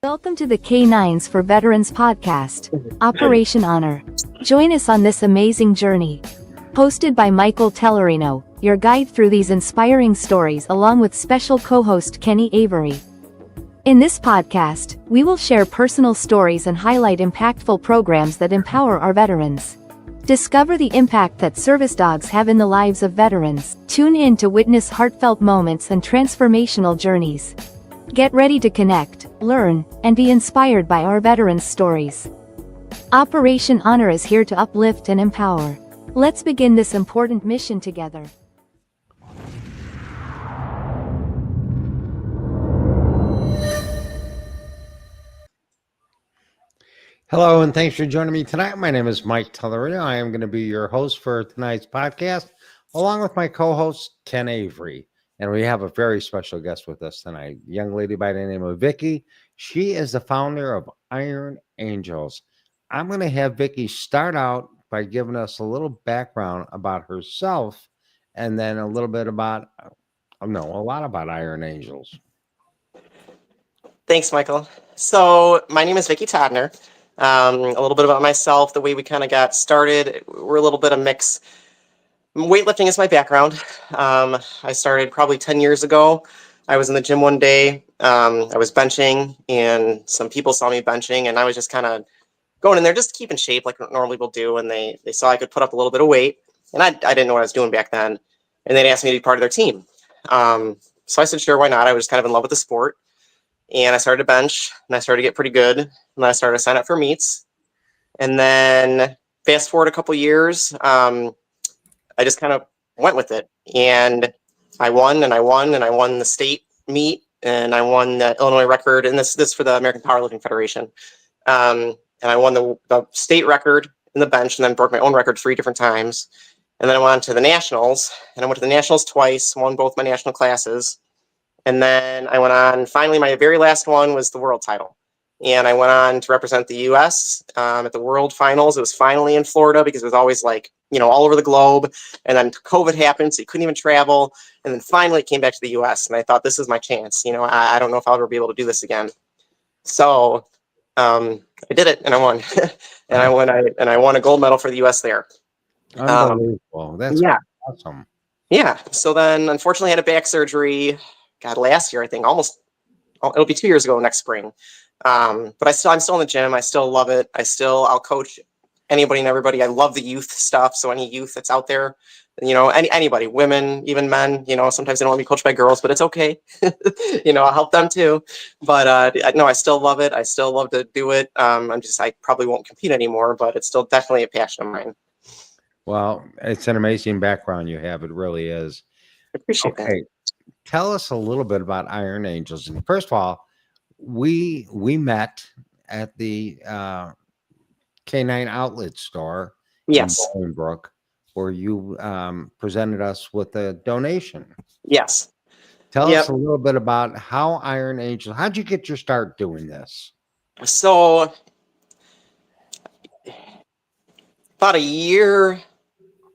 Welcome to the K9s for Veterans podcast, Operation Honor. Join us on this amazing journey. Hosted by Michael Tellerino, your guide through these inspiring stories along with special co-host Kenny Avery. In this podcast, we will share personal stories and highlight impactful programs that empower our veterans. Discover the impact that service dogs have in the lives of veterans. Tune in to witness heartfelt moments and transformational journeys. Get ready to connect, learn, and be inspired by our veterans' stories. Operation Honor is here to uplift and empower. Let's begin this important mission together. Hello, and thanks for joining me tonight. My name is Mike Tellerino. I am going to be your host for tonight's podcast, along with my co-host, Ken Avery. And we have a very special guest with us tonight, a young lady by the name of Vicki. She is the founder of Iron Angels. I'm going to have Vicki start out by giving us a little background about herself, and then a little bit about, a lot about Iron Angels. Thanks, Michael. So my name is Vicki Todner. A little bit about myself, the way we kind of got started. We're a little bit of mix. Weightlifting is my background. I started probably 10 years ago. I was in the gym one day. I was benching, and some people saw me benching, and I was just kind of going in there just to keep in shape like normally people do. And they saw I could put up a little bit of weight, and I didn't know what I was doing back then. And they'd asked me to be part of their team. So I said, sure, why not? I was kind of in love with the sport. And I started to bench, and I started to get pretty good. And then I started to sign up for meets. And then fast forward a couple years, I just kind of went with it. And I won, and I won, and I won the state meet, and I won the Illinois record. And this for the American Powerlifting Federation. And I won the state record in the bench, and then broke my own record 3 different times. And then I went on to the nationals, and I went to the nationals twice, won both my national classes. And then I went on, finally, my very last one was the world title. And I went on to represent the U.S. At the world finals. It was finally in Florida because it was always like, all over the globe. And then COVID happened, so you couldn't even travel. And then finally it came back to the U.S. And I thought, this is my chance. I don't know if I'll ever be able to do this again. So I did it, and I won. and I won a gold medal for the U.S. there. Unbelievable. That's awesome. Yeah. So then, unfortunately, I had a back surgery. God, last year, I think it'll be 2 years ago next spring. But I'm still in the gym. I still love it. I'll coach anybody and everybody. I love the youth stuff. So any youth that's out there, anybody, women, even men, sometimes they don't want to be coached by girls, but it's okay. I'll help them too. But no, I still love it. I still love to do it. I probably won't compete anymore, but it's still definitely a passion of mine. Well, it's an amazing background you have. It really is. I appreciate that. Tell us a little bit about Iron Angels. And first of all, we met at the K9 outlet store in Bolingbrook, where you presented us with a donation. Yes. Tell us a little bit about how Iron Angels, how'd you get your start doing this? So about a year,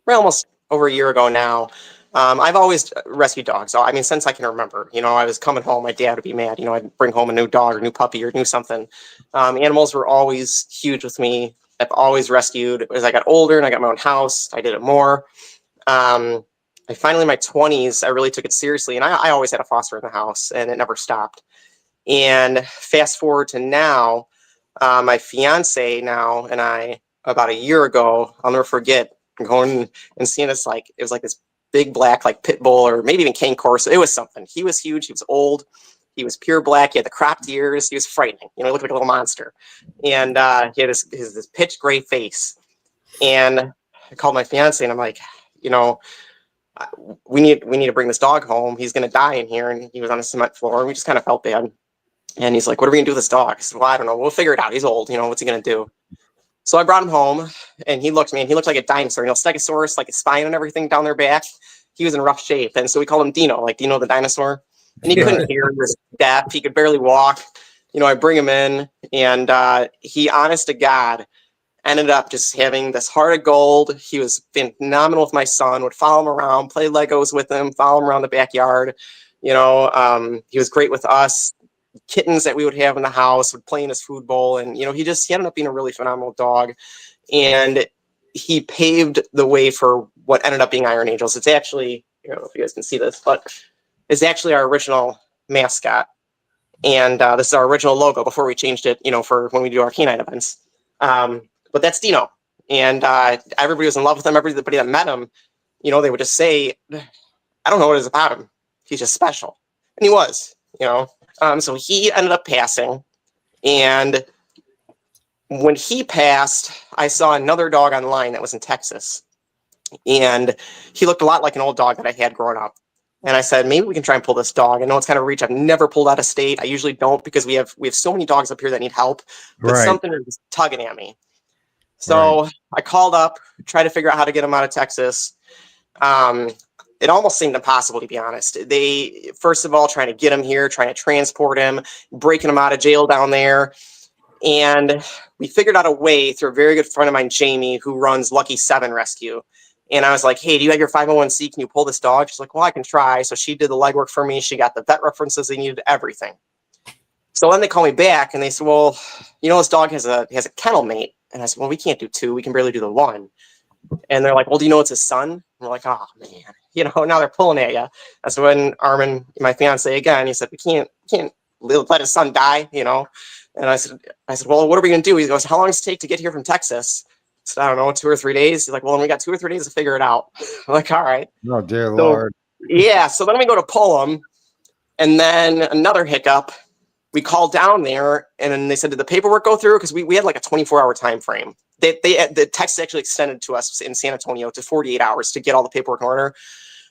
almost over a year ago now, I've always rescued dogs. Since I can remember, I was coming home, my dad would be mad. I'd bring home a new dog or new puppy or new something. Animals were always huge with me. I've always rescued. As I got older and I got my own house, I did it more. I finally, in my 20s, I really took it seriously. And I always had a foster in the house, and it never stopped. And fast forward to now, my fiance now and I, about a year ago, I'll never forget, going and seeing this, it was like this big black, pit bull, or maybe even cane corso. It was something. He was huge. He was old. He was pure black. He had the cropped ears. He was frightening. He looked like a little monster. And he had this pitch gray face. And I called my fiance, and I'm like, we need to bring this dog home. He's going to die in here. And he was on a cement floor. And we just kind of felt bad. And he's like, what are we going to do with this dog? I said, well, I don't know. We'll figure it out. He's old. What's he going to do? So I brought him home, and he looked like a dinosaur, Stegosaurus, like his spine and everything down their back. He was in rough shape. And so we called him Dino, like Dino the dinosaur. And he couldn't hear, he was deaf. He could barely walk. I bring him in, and he, honest to God, ended up just having this heart of gold. He was phenomenal with my son, would follow him around, play Legos with him, follow him around the backyard. He was great with us. kittens that we would have in the house would play in his food bowl. And, he ended up being a really phenomenal dog. And he paved the way for what ended up being Iron Angels. It's actually, I don't know if you guys can see this, but it's actually our original mascot. And this is our original logo before we changed it, for when we do our canine events. But that's Dino. And everybody was in love with him. Everybody that met him, they would just say, I don't know what it is about him. He's just special. And he was, so he ended up passing. And when he passed, I saw another dog online that was in Texas. And he looked a lot like an old dog that I had growing up. And I said, maybe we can try and pull this dog. I know it's kind of a reach. I've never pulled out of state. I usually don't because we have so many dogs up here that need help. But something is tugging at me. So I called up, tried to figure out how to get him out of Texas. It almost seemed impossible, to be honest. They, first of all, trying to get him here, trying to transport him, breaking him out of jail down there. And we figured out a way through a very good friend of mine, Jamie, who runs Lucky 7 Rescue. And I was like, hey, do you have your 501c? Can you pull this dog? She's like, well, I can try. So she did the legwork for me. She got the vet references they needed, everything. So then they called me back and they said, well, this dog has a kennel mate. And I said, well, we can't do 2. We can barely do the 1. And they're like, well, do you know it's his son? And we're like, oh, man. Now they're pulling at you. That's when Armin, my fiance, again, he said, we can't let his son die, And I said, well, what are we going to do? He goes, how long does it take to get here from Texas? I said, I don't know, 2 or 3 days. He's like, well, then we got 2 or 3 days to figure it out. I'm like, all right. Oh, dear Lord. Yeah. So then we go to pull him. And then another hiccup. We called down there and then they said, did the paperwork go through? Because we had like a 24-hour time frame. The text actually extended to us in San Antonio to 48 hours to get all the paperwork in order.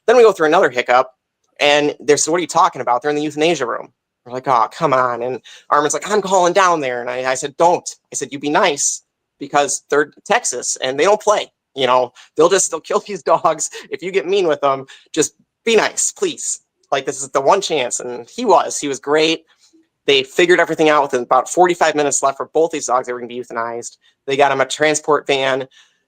Then we go through another hiccup and they said, what are you talking about? They're in the euthanasia room. We're like, oh, come on. And Armin's like, I'm calling down there. And I said, don't. I said, you be nice because they're Texas and they don't play. They'll kill these dogs. If you get mean with them, just be nice, please. Like, this is the one chance. And he was great. They figured everything out within about 45 minutes left for both these dogs. They were going to be euthanized. They got them a transport van.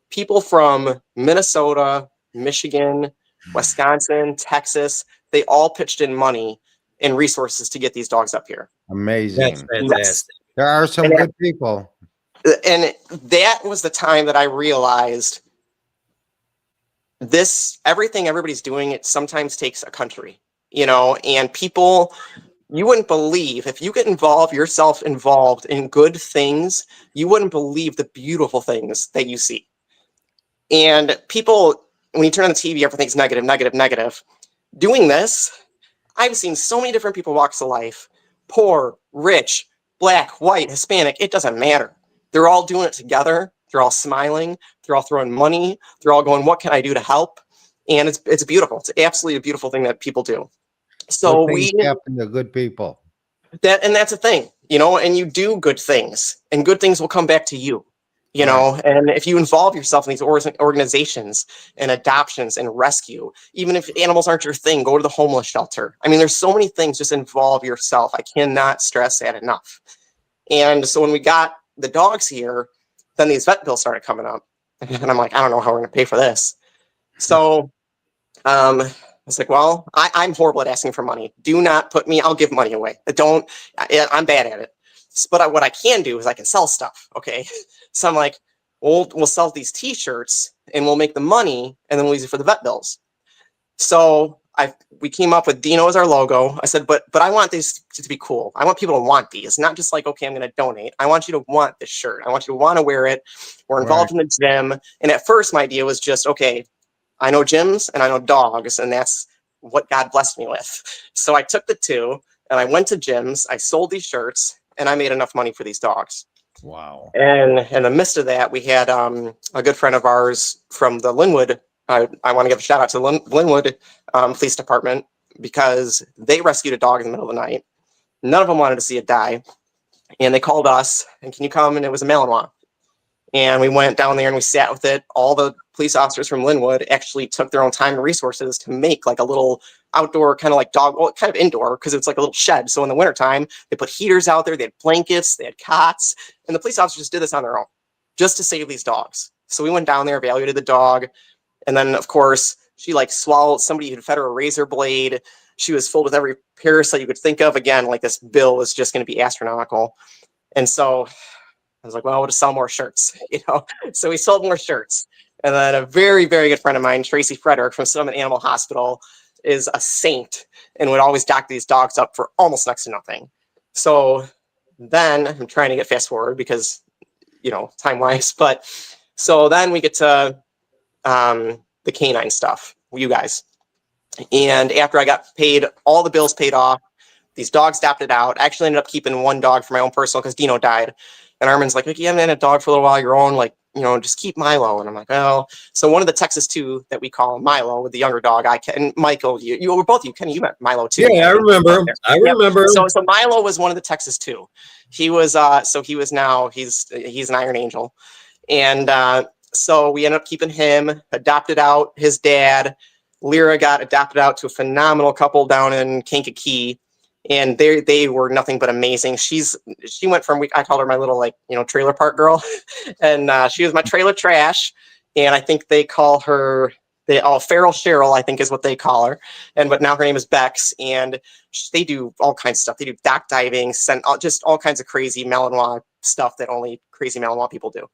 People from Minnesota, Michigan, Wisconsin, Texas, they all pitched in money and resources to get these dogs up here. Amazing. That's fantastic. There are some good people. And that was the time that I realized everything everybody's doing, it sometimes takes a country, and people, you wouldn't believe, if you get yourself involved in good things, you wouldn't believe the beautiful things that you see. And people, when you turn on the TV, everything's negative, negative, negative. Doing this, I've seen so many different people walks of life, poor, rich, black, white, Hispanic, it doesn't matter. They're all doing it together. They're all smiling. They're all throwing money. They're all going, what can I do to help? And it's beautiful. It's absolutely a beautiful thing that people do. So we happen to good people. And that's a thing, and you do good things and good things will come back to you, and if you involve yourself in these organizations and adoptions and rescue, even if animals aren't your thing, go to the homeless shelter. I mean, there's so many things, just involve yourself. I cannot stress that enough. And so when we got the dogs here, then these vet bills started coming up and I'm like, I don't know how we're going to pay for this. So, I was like, well, I'm horrible at asking for money. Do not put me, I'll give money away. I'm bad at it. But what I can do is I can sell stuff. Okay. So I'm like, we'll sell these t-shirts and we'll make the money and then we'll use it for the vet bills. So we came up with Dino as our logo. I said, but I want these to be cool. I want people to want these, not just like, okay, I'm going to donate. I want you to want this shirt. I want you to want to wear it. We're involved in the gym. And at first my idea was just, okay, I know gyms and I know dogs, and that's what God blessed me with. So I took the 2 and I went to gyms, I sold these shirts, and I made enough money for these dogs. Wow. And in the midst of that, we had a good friend of ours from the Linwood. I want to give a shout out to the Linwood Police Department because they rescued a dog in the middle of the night. None of them wanted to see it die. And they called us, and can you come? And it was a Malinois. And we went down there and we sat with it. All the police officers from Linwood actually took their own time and resources to make like a little outdoor kind of like dog, well, kind of indoor because it's like a little shed. So in the wintertime, they put heaters out there. They had blankets, they had cots, and the police officers did this on their own just to save these dogs. So we went down there, evaluated the dog. And then of course she like swallowed, somebody had fed her a razor blade. She was filled with every parasite you could think of. Again, like this bill was just going to be astronomical. And so I was like, well, we'll just sell more shirts, So we sold more shirts. And then a very, very good friend of mine, Tracy Frederick from Summit Animal Hospital, is a saint and would always dock these dogs up for almost next to nothing. So then I'm trying to get fast forward because, time wise. But so then we get to the canine stuff, you guys. And after I got paid, all the bills paid off, these dogs adopted out. I actually ended up keeping one dog for my own personal because Dino died. And Armin's like, you haven't had a dog for a little while, your own, like, just keep Milo. And I'm like, well, so one of the Texas 2 that we call Milo with the younger dog, and Michael, you were both, Kenny, you met Milo too. Yeah, I remember. I remember. So Milo was one of the Texas 2. He was, he's an Iron Angel. And so we ended up keeping him, adopted out his dad. Lyra got adopted out to a phenomenal couple down in Kankakee. And they were nothing but amazing. She went from, I called her my little, trailer park girl. And she was my trailer trash. And I think they call her, Feral Cheryl, I think is what they call her. But now her name is Bex. And they do all kinds of stuff. They do dock diving, just all kinds of crazy Malinois stuff that only crazy Malinois people do.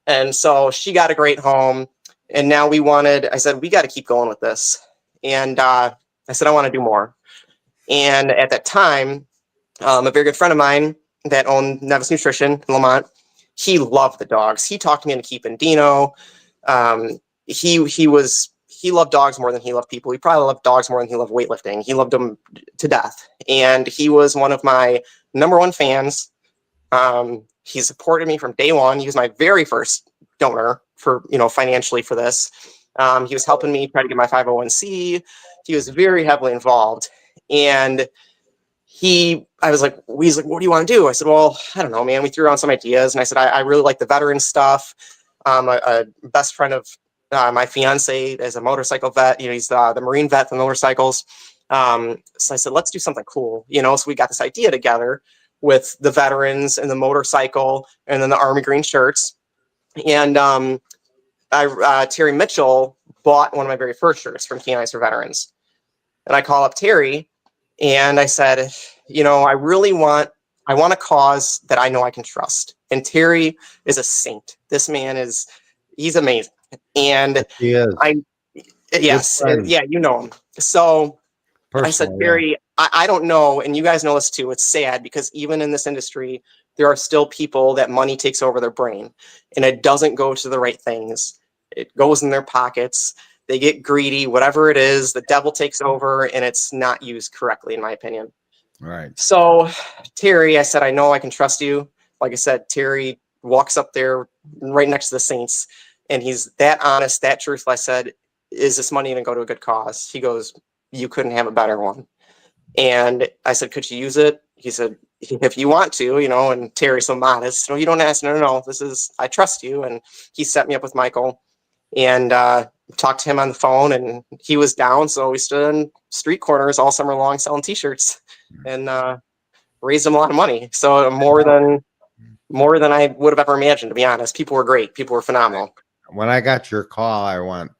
And so she got a great home. And now I said, we got to keep going with this. And I said, I want to do more. And at that time, a very good friend of mine that owned Nevis Nutrition in Lamont, he loved the dogs. He talked me into keeping Dino. He loved dogs more than he loved people. He probably loved dogs more than he loved weightlifting. He loved them to death. And he was one of my number one fans. He supported me from day one. He was my very first donor for, financially for this. He was helping me try to get my 501c. He was very heavily involved. And he's like, what do you want to do? I said, well, I don't know, man. We threw around some ideas. And I said, I really like the veteran stuff. A best friend of my fiance is a motorcycle vet. He's the Marine vet for motorcycles. So I said, let's do something cool. So we got this idea together with the veterans and the motorcycle and then the Army Green shirts. And Terry Mitchell bought one of my very first shirts from Canines for Veterans. And I call up Terry and I said, I want a cause that I know I can trust. And Terry is a saint. This man he's amazing. And He is. yes, yeah, you know him. So personally, I said, Terry, I don't know. And you guys know this too. It's sad because even in this industry, there are still people that money takes over their brain and it doesn't go to the right things. It goes in their pockets. They get greedy, whatever it is, the devil takes over and it's not used correctly, in my opinion. Right. So Terry, I said, I know I can trust you. Like I said, Terry walks up there right next to the Saints and he's that honest, that truthful. I said, is this money going to go to a good cause? He goes, you couldn't have a better one. And I said, could you use it? He said, if you want to, and Terry's so modest, no, you don't ask. No, I trust you. And he set me up with Michael and talked to him on the phone and he was down. So we stood in street corners all summer long selling t-shirts and raised them a lot of money. So more than I would have ever imagined, to be honest. People were great. People were phenomenal. When I got your call, I went,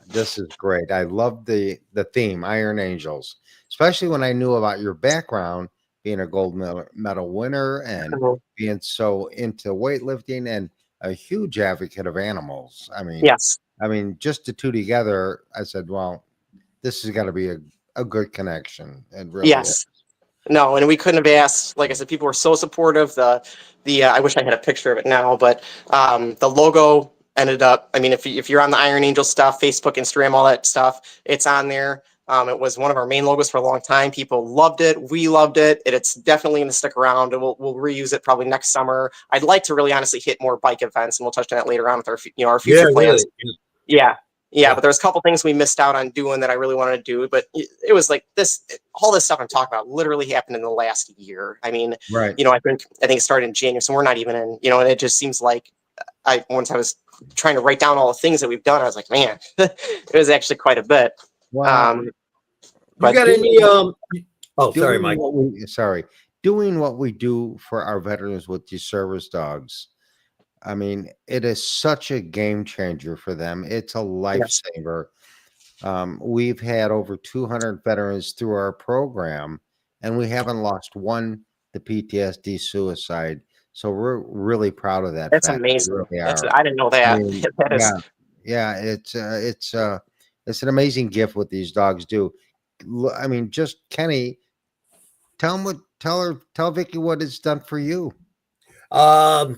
this is great. I love the theme, Iron Angels, especially when I knew about your background, being a gold medal winner and being so into weightlifting and a huge advocate of animals. I mean, yes. Just the two together, I said, well, this has got to be a good connection. And really, yes. No, and we couldn't have asked. Like I said, people were so supportive. The I wish I had a picture of it now, but the logo ended up. If you're on the Iron Angel stuff, Facebook, Instagram, all that stuff, it's on there. It was one of our main logos for a long time. People loved it. We loved it. It's definitely going to stick around, and we'll reuse it probably next summer. I'd like to really honestly hit more bike events, and we'll touch on that later on with our future plans. Really. Yeah, but there's a couple things we missed out on doing that I really wanted to do. But it was like all this stuff I'm talking about literally happened in the last year. right. I think it started in January, so we're not even in. And it just seems like once I was trying to write down all the things that we've done, I was like, man, it was actually quite a bit. Wow. You got any? Sorry, Mike. Doing what we do for our veterans with these service dogs. It is such a game changer for them. It's a lifesaver. We've had over 200 veterans through our program, and we haven't lost one to PTSD suicide. So we're really proud of that That's fact. We amazing. really That's are. I didn't know I that. mean, That is. yeah, it's an amazing gift what these dogs do. I mean, just Kenny, tell Vicky what it's done for you. Well,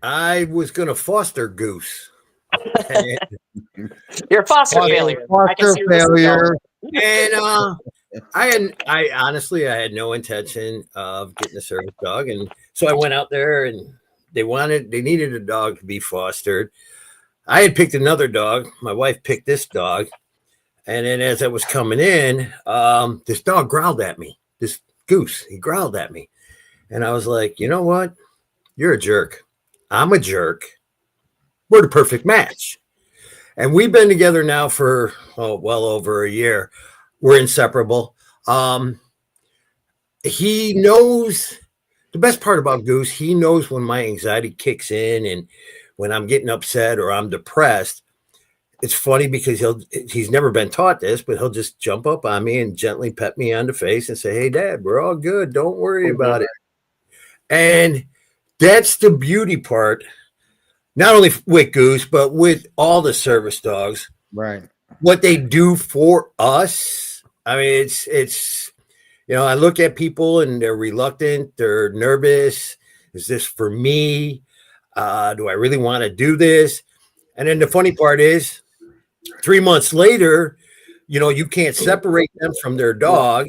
I was going to foster Goose. And, You're a foster failure. I can Foster see where this is failure. going. I honestly, I had no intention of getting a service dog. And so I went out there and they needed a dog to be fostered. I had picked another dog. My wife picked this dog. And then as I was coming in, this dog growled at me. This Goose, he growled at me. And I was like, you know what? You're a jerk. I'm a jerk. We're the perfect match. And we've been together now for well over a year. We're inseparable. He knows the best part about Goose. He knows when my anxiety kicks in and when I'm getting upset or I'm depressed. It's funny because he's never been taught this, but he'll just jump up on me and gently pet me on the face and say, "Hey, Dad, we're all good. Don't worry about it." And that's the beauty part, not only with Goose, but with all the service dogs. Right. What they do for us. I mean, it's I look at people and they're reluctant, they're nervous. Is this for me? Do I really want to do this? And then the funny part is 3 months later, you can't separate them from their dog.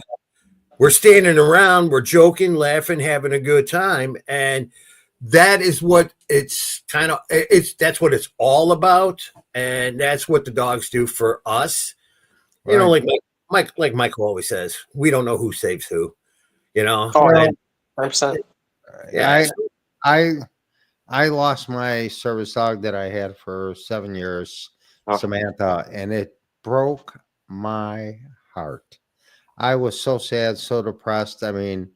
We're standing around, we're joking, laughing, having a good time. And that is what that's what it's all about. And that's what the dogs do for us. Right. Like Michael always says, we don't know who saves who, Oh, And, 100%. yeah. I lost my service dog that I had for 7 years, Oh. Samantha, and it broke my heart. I was so sad, so depressed. I mean,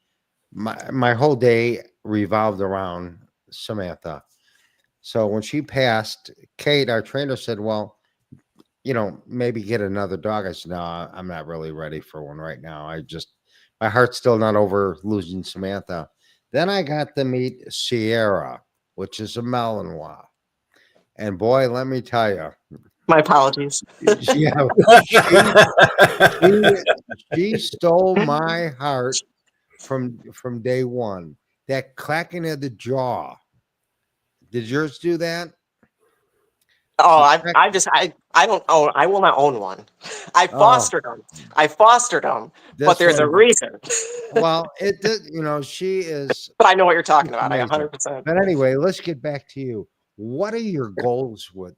my whole day revolved around Samantha. So when she passed, Kate, our trainer, said, "Well, maybe get another dog." I said, "No, I'm not really ready for one right now. My heart's still not over losing Samantha." Then I got to meet Sierra, which is a Malinois. And boy, let me tell you, My apologies. yeah, she stole my heart from day one. That clacking of the jaw. Did yours do that? Oh, I don't own. I will not own one. I fostered them. But there's a reason. Well, it did. She is. But I know what you're talking about. Amazing. 100%. But anyway, let's get back to you. What are your goals with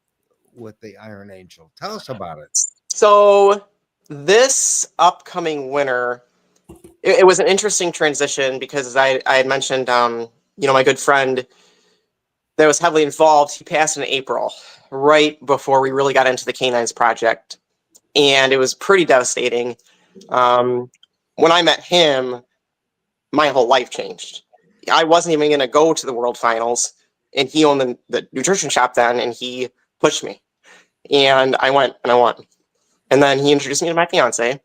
the Iron Angel? Tell us about it. So this upcoming winter, it was an interesting transition because I had mentioned, my good friend that was heavily involved, he passed in April, right before we really got into the Canines project. And it was pretty devastating. When I met him, my whole life changed. I wasn't even going to go to the World Finals, and he owned the nutrition shop then, and he pushed me. And I went, and I won. And then he introduced me to my fiance.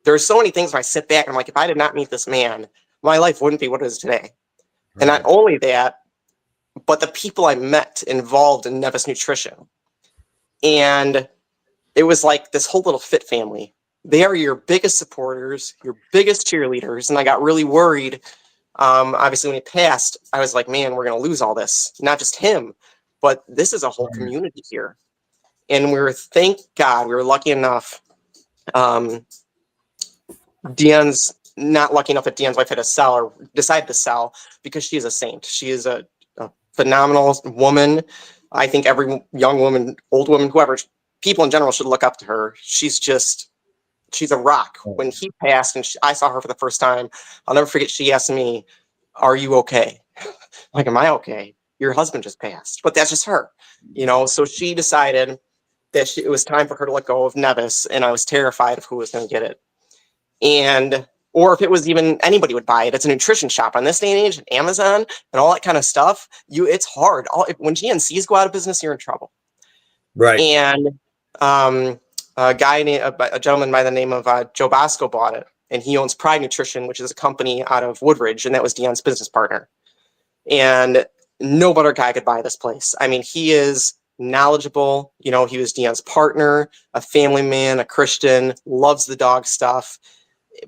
There's so many things when I sit back, and I'm like, if I did not meet this man, my life wouldn't be what it is today. Right. And not only that, but the people I met involved in Nevis Nutrition. And it was like this whole little fit family. They are your biggest supporters, your biggest cheerleaders. And I got really worried. Obviously, when he passed, I was like, man, we're going to lose all this. Not just him, but this is a whole community here. And thank God, we were lucky enough. Deanne's not lucky enough that Deanne's wife had to sell or decided to sell because she is a saint. She is a phenomenal woman. I think every young woman, old woman, whoever, people in general should look up to her. She's a rock. When he passed and I saw her for the first time, I'll never forget, she asked me, "Are you okay?" Like, am I okay? Your husband just passed. But that's just her, So she decided that it was time for her to let go of Nevis, and I was terrified of who was going to get it. Or if it was even anybody would buy it. It's a nutrition shop on this day and age, Amazon and all that kind of stuff. It's hard. When GNCs go out of business, you're in trouble. Right. And a gentleman by the name of Joe Bosco bought it, and he owns Pride Nutrition, which is a company out of Woodridge, and that was Dion's business partner. And no better guy could buy this place. I mean, he is knowledgeable. You know, he was Dion's partner, a family man, a Christian, loves the dog stuff,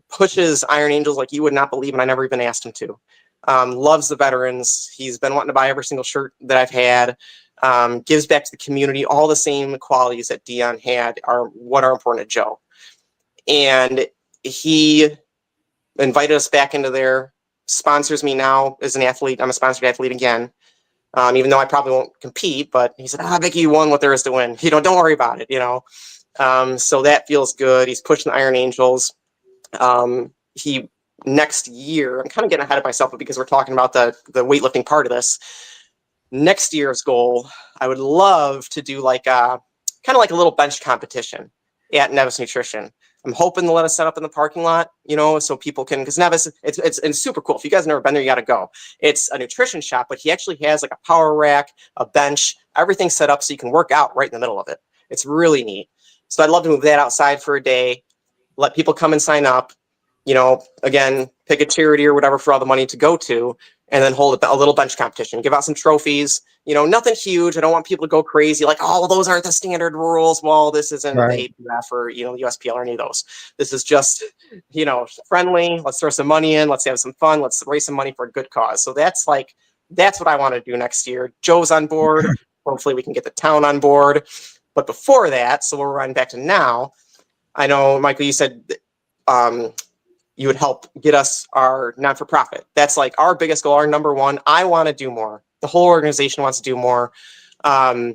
pushes Iron Angels like you would not believe, and I never even asked him to. Loves the veterans. He's been wanting to buy every single shirt that I've had. Gives back to the community. All the same qualities that Dion had are what are important to Joe. And he invited us back into there, sponsors me now as an athlete. I'm a sponsored athlete again, even though I probably won't compete. But he said, Vicky, you won what there is to win. You know, don't worry about it, you know. So that feels good. He's pushing the Iron Angels. He next year, I'm kind of getting ahead of myself, but because we're talking about the weightlifting part of this, next year's goal, I would love to do like a kind of like a little bench competition at Nevis Nutrition. I'm hoping to let us set up in the parking lot, you know, so people can, because Nevis, it's super cool. If you guys have never been there, you got to go. It's a nutrition shop, but he actually has like a power rack, a bench, everything set up so you can work out right in the middle of it. It's really neat. So I'd love to move that outside for a day, let people come and sign up, you know, again, pick a charity or whatever for all the money to go to, and then hold a little bench competition, give out some trophies, you know, nothing huge. I don't want people to go crazy like, oh, those aren't the standard rules. Well, this isn't Right. the APF or, you know, the USPL or any of those. This is just, you know, friendly. Let's throw some money in. Let's have some fun. Let's raise some money for a good cause. So that's what I want to do next year. Joe's on board. Hopefully we can get the town on board. But before that, so we're running back to now, I know, Michael, you said you would help get us our non-for-profit. That's like our biggest goal, our number one. I want to do more. The whole organization wants to do more. I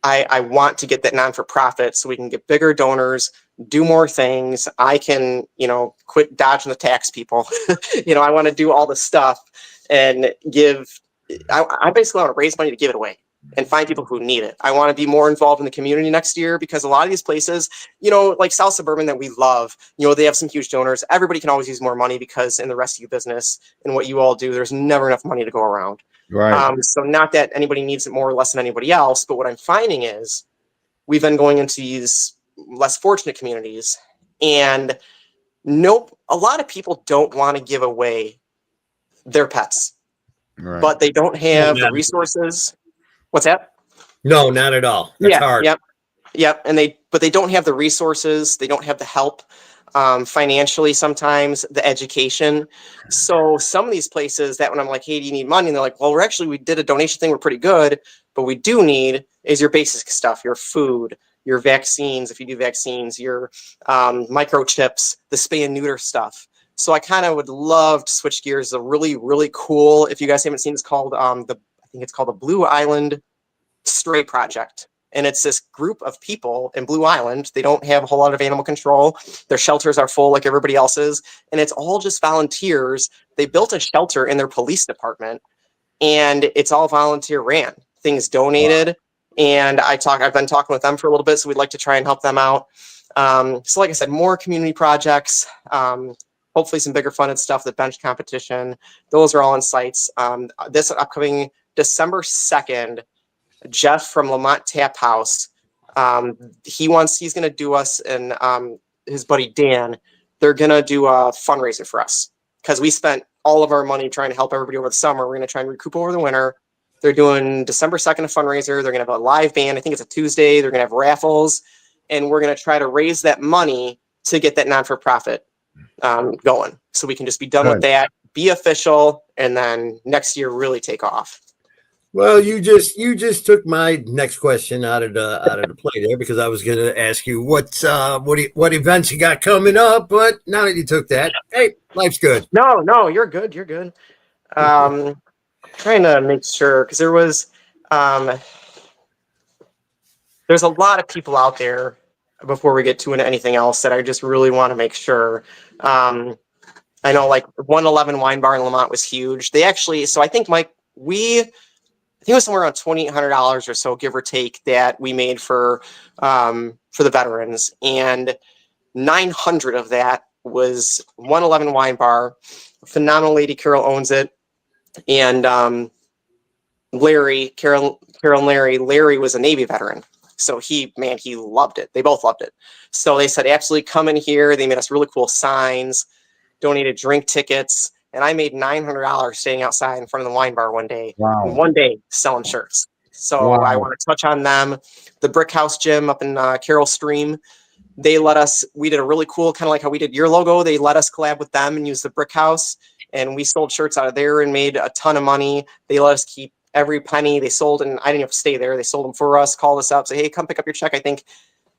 want to get that non-for-profit so we can get bigger donors, do more things. I can, you know, quit dodging the tax people. You know, I want to do all the stuff and give. I basically want to raise money to give it away and find people who need it. I want to be more involved in the community next year because a lot of these places, you know, like South Suburban that we love, you know, they have some huge donors. Everybody can always use more money because in the rescue business and what you all do, there's never enough money to go around. Right. So not that anybody needs it more or less than anybody else, but what I'm finding is we've been going into these less fortunate communities, and a lot of people don't want to give away their pets, Right. but they don't have Yeah. the resources. What's that? No, not at all. That's hard. Yep. And they don't have the resources. They don't have the help financially, sometimes the education. So some of these places that when I'm like, hey, do you need money? And they're like, well, we did a donation thing. We're pretty good. But we do need is your basic stuff, your food, your vaccines. If you do vaccines, your microchips, the spay and neuter stuff. So I kind of would love to switch gears. A really, really cool, if you guys haven't seen, it's called I think it's called the Blue Island Stray Project. And it's this group of people in Blue Island. They don't have a whole lot of animal control. Their shelters are full like everybody else's. And it's all just volunteers. They built a shelter in their police department. And it's all volunteer ran. Things donated. Wow. And I've been talking with them for a little bit. So we'd like to try and help them out. So like I said, more community projects. Hopefully some bigger funded stuff, the bench competition. Those are all in sights. This upcoming December 2nd, Jeff from Lamont Tap House, he's going to do us and his buddy Dan, they're going to do a fundraiser for us because we spent all of our money trying to help everybody over the summer. We're going to try and recoup over the winter. They're doing December 2nd a fundraiser. They're going to have a live band. I think it's a Tuesday. They're going to have raffles, and we're going to try to raise that money to get that non-for-profit going. So we can just be done with that, be official, and then next year really take off. Well, you just took my next question out of the play there, because I was going to ask you what events you got coming up, but now that you took that, hey, life's good. No, you're good. You're good. Trying to make sure, because there's a lot of people out there before we get to anything else that I just really want to make sure. I know like 111 Wine Bar in Lamont was huge. They actually, so I think Mike, I think it was somewhere around $2,800 or so, give or take, that we made for the veterans, and 900 of that was 111 Wine Bar. Phenomenal lady, Carol owns it, and Larry was a Navy veteran, So he loved it. They both loved it. So they said, absolutely come in here. They made us really cool signs, donated drink tickets. And I made $900 staying outside in front of the wine bar one day, Wow. one day selling shirts. So Wow. I want to touch on them. The Brick House Gym up in Carroll Stream, they let us, we did a really cool, kind of like how we did your logo. They let us collab with them and use the Brick House. And we sold shirts out of there and made a ton of money. They let us keep every penny they sold. And I didn't have to stay there. They sold them for us, called us up, say, hey, come pick up your check. I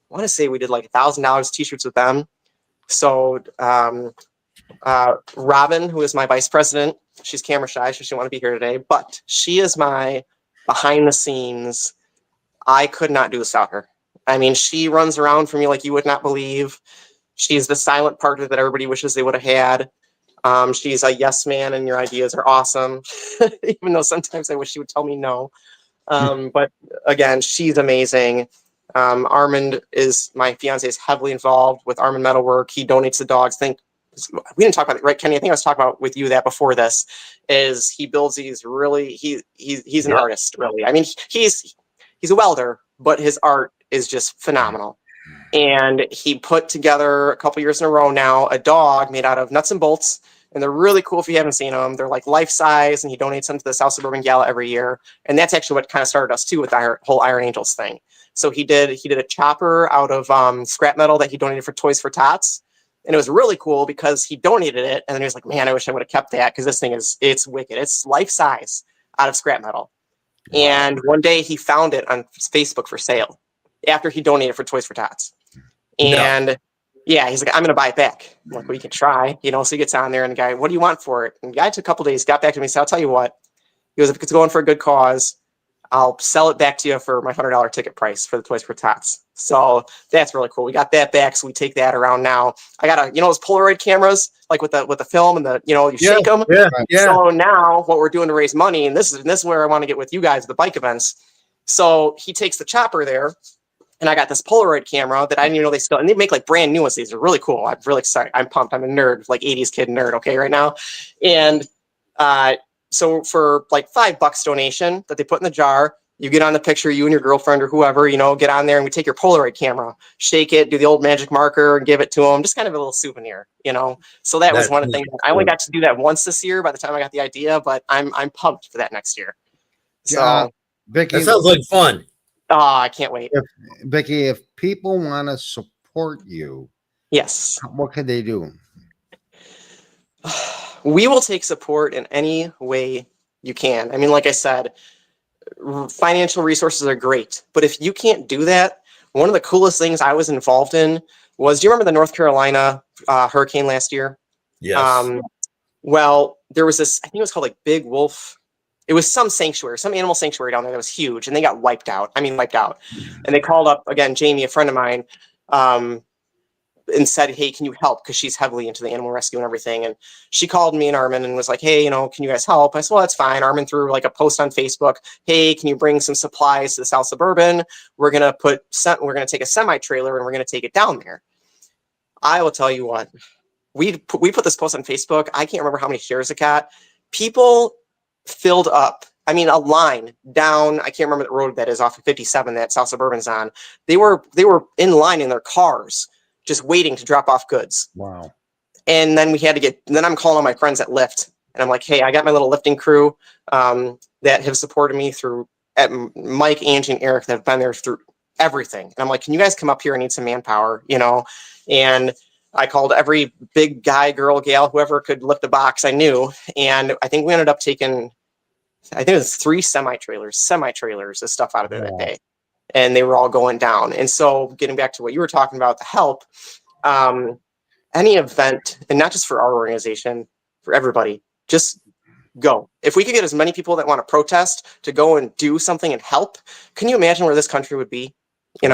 want to say we did like $1,000 t-shirts with them. So Robin, who is my vice president, she's camera shy, so she didn't want to be here today, but she is my behind the scenes. I could not do this without her. I mean, she runs around for me like you would not believe. She's the silent partner that everybody wishes they would have had. She's a yes man, and your ideas are awesome, even though sometimes I wish she would tell me no. But again, she's amazing. Armand is my fiance, is heavily involved with Armand Metalwork. He donates the dogs. We didn't talk about it, right, Kenny? I think I was talking about with you that before this is he builds these really, he's an artist, really. I mean, he's a welder, but his art is just phenomenal. And he put together a couple years in a row now a dog made out of nuts and bolts. And they're really cool if you haven't seen them. They're like life size, and he donates them to the South Suburban Gala every year. And that's actually what kind of started us too with the whole Iron Angels thing. So he did a chopper out of scrap metal that he donated for Toys for Tots. And it was really cool because he donated it. And then he was like, man, I wish I would have kept that because this thing it's wicked. It's life size out of scrap metal. Wow. And one day he found it on Facebook for sale after he donated for Toys for Tots. And yeah, he's like, I'm going to buy it back. I'm like, well, you can try, so he gets on there and the guy, what do you want for it? And the guy took a couple days, got back to me and said, I'll tell you what, he goes, if it's going for a good cause, I'll sell it back to you for my $100 ticket price for the Toys for Tots. So that's really cool. We got that back. So we take that around now. I got those Polaroid cameras, like with the film and you shake them. Yeah. So now what we're doing to raise money, and this is where I want to get with you guys, the bike events. So he takes the chopper there, and I got this Polaroid camera that I didn't even know and they make like brand new ones. These are really cool. I'm really excited. I'm pumped. I'm a nerd, like 80s kid nerd. Okay. Right now. And, so for like $5 donation that they put in the jar, you get on the picture, you and your girlfriend or whoever, get on there, and we take your Polaroid camera, shake it, do the old magic marker and give it to them. Just kind of a little souvenir, So that was one of the things. I only got to do that once this year by the time I got the idea, but I'm pumped for that next year. So Vicky, that sounds like fun. I can't wait. Vicky, if people want to support you, yes, what can they do? We will take support in any way you can. I mean, like I said, financial resources are great, but if you can't do that, one of the coolest things I was involved in was, do you remember the North Carolina hurricane last year? Yes. Well, there was this, I think it was called like Big Wolf. It was some sanctuary, some animal sanctuary down there that was huge, and they got wiped out. I mean, wiped out. And they called up, again, Jamie, a friend of mine, and said, hey, can you help? Because she's heavily into the animal rescue and everything. And she called me and Armin and was like, hey, can you guys help? I said, well, that's fine. Armin threw like a post on Facebook. Hey, can you bring some supplies to the South Suburban? We're going to take a semi-trailer and we're going to take it down there. I will tell you what, we put this post on Facebook. I can't remember how many shares it got. People filled up. I mean, a line down, I can't remember the road that is off of 57 that South Suburban's on. They were in line in their cars, just waiting to drop off goods. Wow. And then then I'm calling all my friends at Lyft, and I'm like, hey, I got my little lifting crew that have supported me at Mike, Angie, and Eric that have been there through everything. And I'm like, can you guys come up here? I need some manpower, And I called every big guy, girl, gal, whoever could lift a box I knew. And I think we ended up taking, I think it was 3 semi-trailers of stuff out of there that day. And they were all going down. And so getting back to what you were talking about, the help, any event, and not just for our organization, for everybody, just go. If we could get as many people that want to protest to go and do something and help, can you imagine where this country would be? And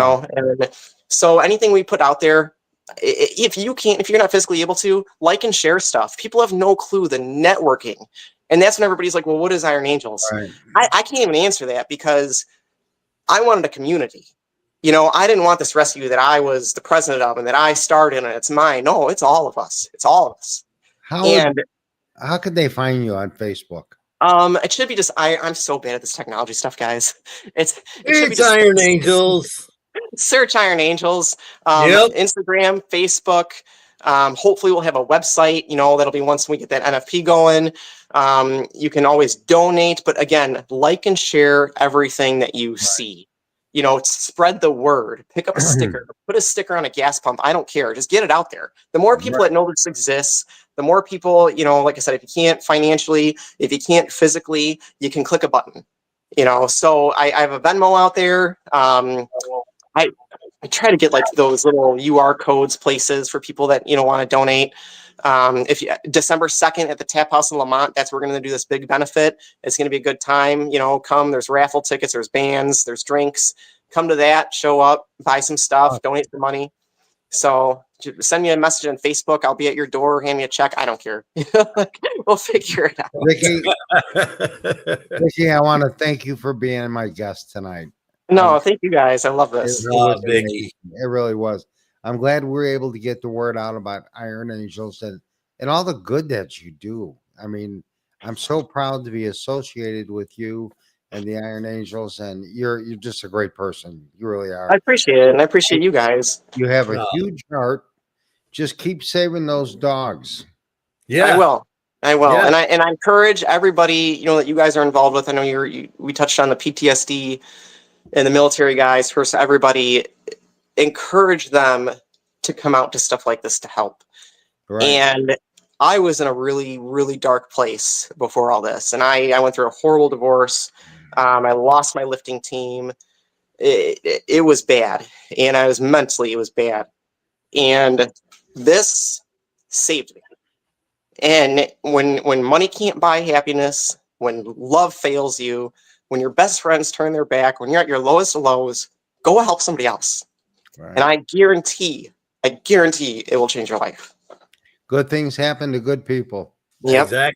so anything we put out there, if you're not physically able to, like and share stuff. People have no clue the networking. And that's when everybody's like, well, what is Iron Angels? Right. I can't even answer that because I wanted a community. I didn't want this rescue that I was the president of and that I started and it's mine. No, it's all of us. It's all of us. How could they find you on Facebook? It should be just I'm so bad at this technology stuff, guys. It should be just Iron Angels. Search Iron Angels, Yep. Instagram, Facebook. Hopefully, we'll have a website. That'll be once we get that NFP going. You can always donate, but again, like and share everything that you see. Spread the word. Pick up a sticker. Put a sticker on a gas pump. I don't care. Just get it out there. The more people that know this exists, the more people. Like I said, if you can't financially, if you can't physically, you can click a button. So I have a Venmo out there. I try to get like those little UR codes places for people that want to donate. If December 2nd at the Tap House in Lamont, that's where we're going to do this big benefit. It's going to be a good time. Come. There's raffle tickets. There's bands. There's drinks. Come to that. Show up. Buy some stuff. Donate some money. So send me a message on Facebook. I'll be at your door. Hand me a check. I don't care. We'll figure it out. Vicky, I want to thank you for being my guest tonight. No, thank you guys. I love this. It really was. I'm glad we were able to get the word out about Iron Angels and all the good that you do. I mean, I'm so proud to be associated with you and the Iron Angels, and you're just a great person. You really are. I appreciate it, and I appreciate you guys. You have a huge heart. Just keep saving those dogs. Yeah, I will. Yeah. And I encourage everybody, that you guys are involved with. I know we touched on the PTSD and the military guys. First, everybody, encourage them to come out to stuff like this to help. Right. And I was in a really, really dark place before all this, and I went through a horrible divorce. I lost my lifting team. It was bad, and it was bad. And this saved me. And when money can't buy happiness, when love fails you, when your best friends turn their back, when you're at your lowest of lows, go help somebody else. Right. And I guarantee it will change your life. Good things happen to good people. Yep.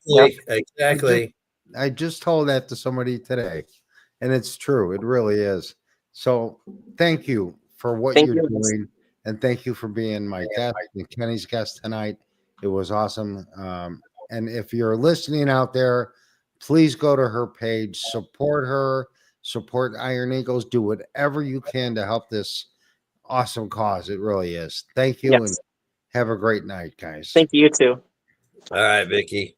Exactly. I just told that to somebody today, and it's true. It really is. So thank you for what you're doing, and thank you for being my guest and Kenny's guest tonight. It was awesome. And if you're listening out there, please go to her page, support her, support Iron Eagles, do whatever you can to help this awesome cause. It really is. Thank you, and have a great night, guys. Thank you, too. All right, Vicky.